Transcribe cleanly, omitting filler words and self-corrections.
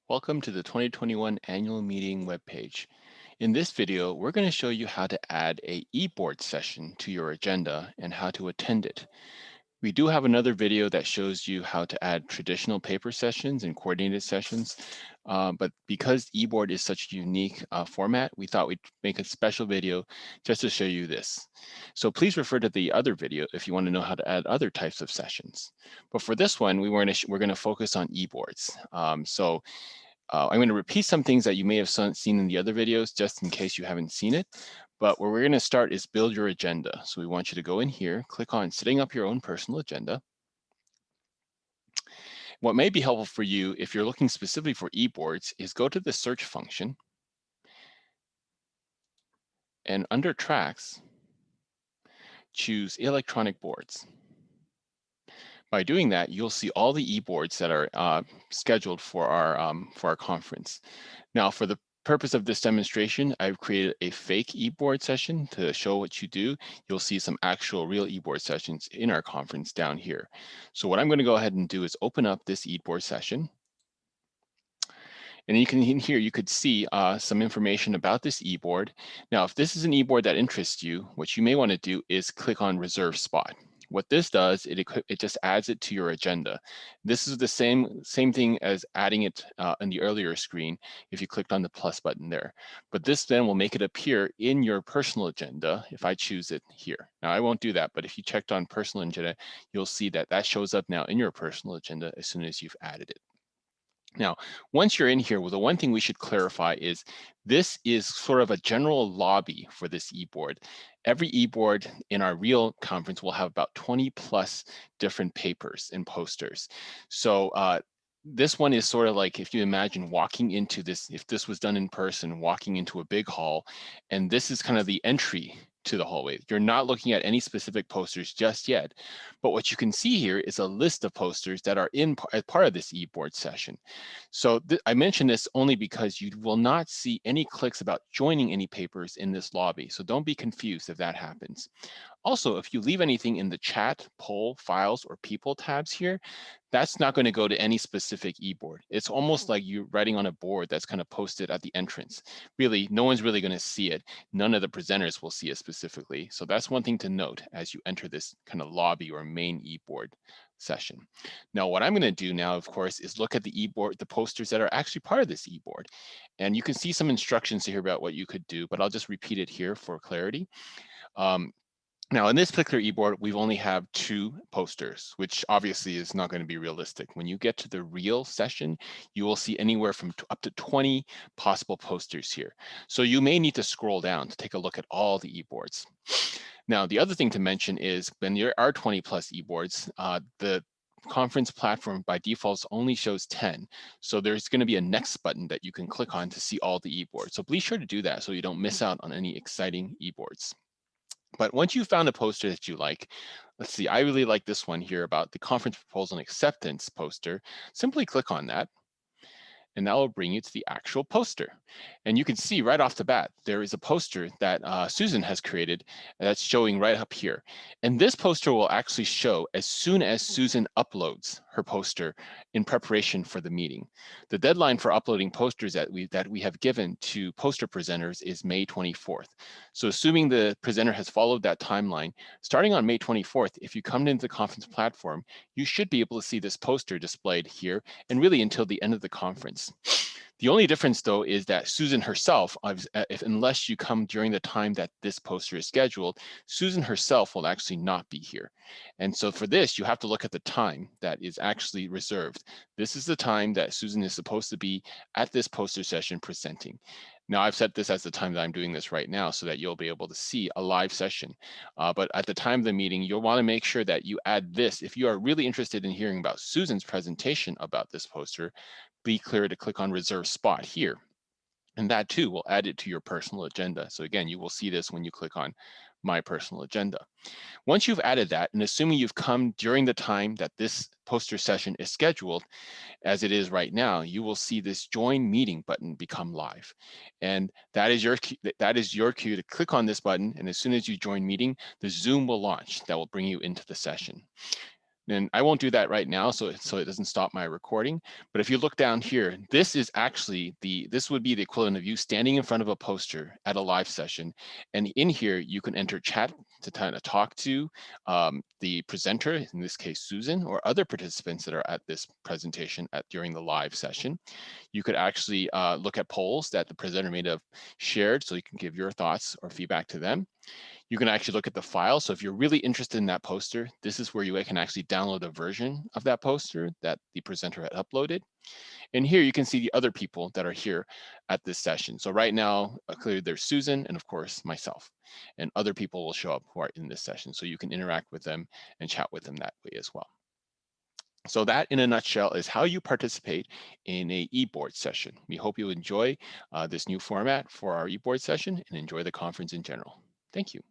Welcome to the 2021 annual meeting webpage. In this video, we're going to show you how to add a eBoard session to your agenda and how to attend it. We do have another video that shows you how to add traditional paper sessions and coordinated sessions, but because eBoard is such a unique format, we thought we'd make a special video just to show you this. So please refer to the other video if you want to know how to add other types of sessions. But for this one, we're going to focus on eBoards. I'm going to repeat some things that you may have seen in the other videos, just in case you haven't seen it. But where we're going to start is build your agenda. So we want you to go in here, click on setting up your own personal agenda. What may be helpful for you if you're looking specifically for eBoards is go to the search function, and under tracks, choose electronic boards. By doing that, you'll see all the eBoards that are scheduled for our conference. Now, for the purpose of this demonstration, I've created a fake eBoard session to show what you do. You'll see some actual real eBoard sessions in our conference down here. So what I'm going to go ahead and do is open up this eBoard session. And you can in here, you could see some information about this eBoard. Now, if this is an eBoard that interests you, what you may want to do is click on Reserve Spot. What this does, it just adds it to your agenda. This is the same thing as adding it in the earlier screen if you clicked on the plus button there. But this then will make it appear in your personal agenda if I choose it here. Now, I won't do that, but if you checked on personal agenda, you'll see that that shows up now in your personal agenda as soon as you've added it. Now, once you're in here, well, the one thing we should clarify is this is sort of a general lobby for this eBoard. Every eBoard in our real conference will have about 20 plus different papers and posters. So this one is sort of like if you imagine walking into this, if this was done in person, walking into a big hall, and this is kind of the entry to the hallway. You're not looking at any specific posters just yet, but what you can see here is a list of posters that are as part of this eBoard session. So I mention this only because you will not see any clicks about joining any papers in this lobby. So don't be confused if that happens. Also, if you leave anything in the chat, poll, files, or people tabs here, that's not going to go to any specific eBoard. It's almost like you're writing on a board that's kind of posted at the entrance. Really, no one's really going to see it. None of the presenters will see it specifically. So that's one thing to note as you enter this kind of lobby or main eBoard session. Now, what I'm going to do now, of course, is look at the eBoard, the posters that are actually part of this eBoard. And you can see some instructions here about what you could do, but I'll just repeat it here for clarity. Now, in this particular eBoard, we've only have 2 posters, which obviously is not going to be realistic. When you get to the real session, you will see anywhere from up to 20 possible posters here. So you may need to scroll down to take a look at all the eBoards. Now, the other thing to mention is when there are 20 plus eBoards, the conference platform by default only shows 10. So there's going to be a next button that you can click on to see all the eBoards. So be sure to do that so you don't miss out on any exciting eBoards. But once you found a poster that you like, let's see, I really like this one here about the conference proposal and acceptance poster. Simply click on that, and that will bring you to the actual poster. And you can see right off the bat, there is a poster that Susan has created that's showing right up here. And this poster will actually show as soon as Susan uploads her poster in preparation for the meeting. The deadline for uploading posters that we have given to poster presenters is May 24th. So assuming the presenter has followed that timeline, starting on May 24th, if you come into the conference platform, you should be able to see this poster displayed here and really until the end of the conference. The only difference, though, is that Susan herself, unless you come during the time that this poster is scheduled, Susan herself will actually not be here. And so for this, you have to look at the time that is actually reserved. This is the time that Susan is supposed to be at this poster session presenting. Now, I've set this as the time that I'm doing this right now so that you'll be able to see a live session. But at the time of the meeting, you'll want to make sure that you add this. If you are really interested in hearing about Susan's presentation about this poster, be clear to click on Reserve Spot here. And that too will add it to your personal agenda. So again, you will see this when you click on My Personal Agenda. Once you've added that, and assuming you've come during the time that this poster session is scheduled, as it is right now, you will see this Join Meeting button become live. And that is your cue to click on this button. And as soon as you join meeting, the Zoom will launch. That will bring you into the session. And I won't do that right now, so it doesn't stop my recording. But if you look down here, this is actually this would be the equivalent of you standing in front of a poster at a live session. And in here, you can enter chat to kind of talk to the presenter, in this case, Susan, or other participants that are at this presentation during the live session. You could actually look at polls that the presenter may have shared, so you can give your thoughts or feedback to them. You can actually look at the file. So if you're really interested in that poster, this is where you can actually download a version of that poster that the presenter had uploaded. And here you can see the other people that are here at this session. So right now, clearly there's Susan and of course myself, and other people will show up who are in this session. So you can interact with them and chat with them that way as well. So that in a nutshell is how you participate in a eBoard session. We hope you enjoy this new format for our eBoard session and enjoy the conference in general. Thank you.